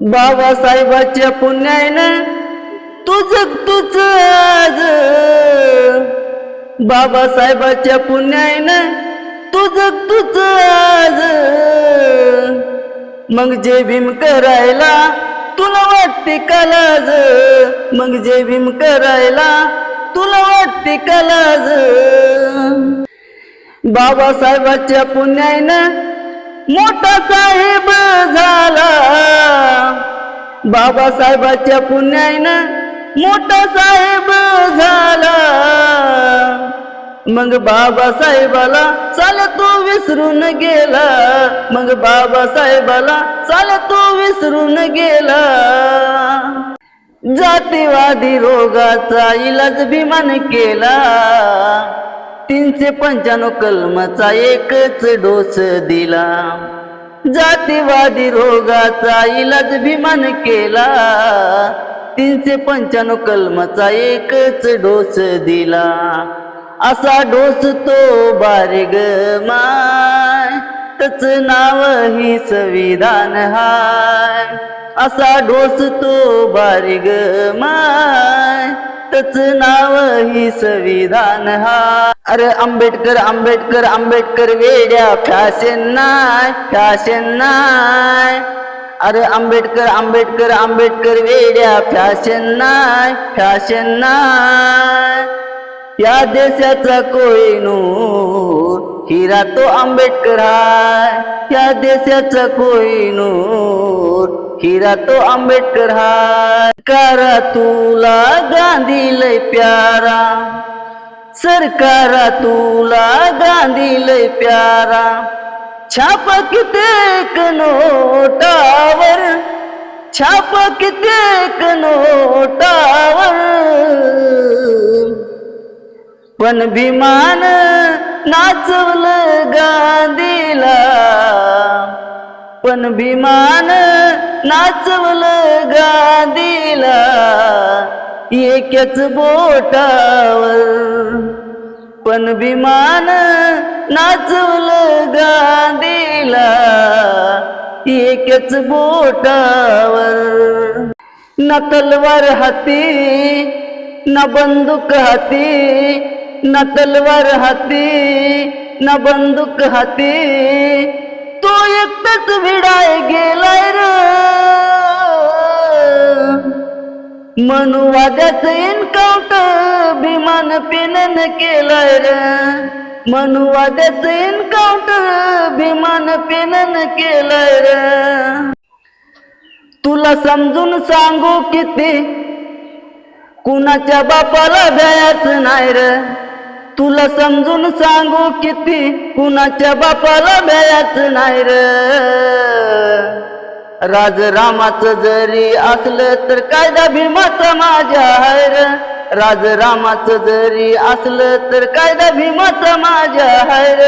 बाबासाहेबाच्या पुण्यानं तुझ आज, बाबासाहेबाच्या पुण्यानं तुझ आज. मग जय भीम करायला तुला वाटते का लाज, मग जय भीम करायला तुला वाटते का लाज. बाबासाहेबाच्या पुण्यानं मोठा साहेब झाला, बाबासाहेबाच्या पुण्यानं मोठा साहेब झाला. मग बाबासाहेबाला चाल तो विसरून गेला, मग बाबासाहेबाला चाल तो विसरून गेला. जातीवादी रोगाचा इलाज भीमाने केला, 395 कलमाचा एकच डोस दिला. जातीवादी रोगाचा इलाज भीमाने केला, 395 कलमाचा एकच डोस दिला. असा डोस तो बारे ग माय, तच नाव ही संविधान हाय. असा डोस तो बारे ग माय, तच नाव ही संविधान हाय. अरे आंबेडकर आंबेडकर आंबेडकर वेड्या फॅशन नाय, फॅशन नाय. अरे आंबेडकर आंबेडकर आंबेडकर वेड्या फॅशन नाय, फॅशन नाय. या देशाचा कोहिनूर हिरा तो आंबेडकर हाय, या देशाचा कोहिनूर हिरा तो आंबेडकर हाय. सरकारा तुला गांधी लय प्यारा, सरकारा तुला गांधी लय प्यारा. छाप कित्येक नोटावर, छाप कित्येक नोटावर. पण भीमान नाचवलं गांधीला, पण भीमान नाचवलं गांधीला एकाच बोटावर. पण भीमान नाचवलं गांधीला एकाच बोटावर. न तलवार हाती न बंदूक हाती, न तलवार हाती न बंदूक हाती. तो एकटाच विडाय गेलाय र, मनुवाद्याचं एन्काउंटर भीमान पेनन केलाय र, मनुवाद्याचं एन्काउंटर भीमान पेनन केलाय र. तुला समजून सांगू किती कुणाच्या बापाला भ्यायच नाही र, तुला समजून सांगू किती कुणाच्या बापाला भ्यायच नाही र. राजरामाचं जरी असलं तर कायदा भीमाचा माझ्या हाय र, राजरामाचं जरी असलं तर कायदा भीमाचा माझ्या हाय र.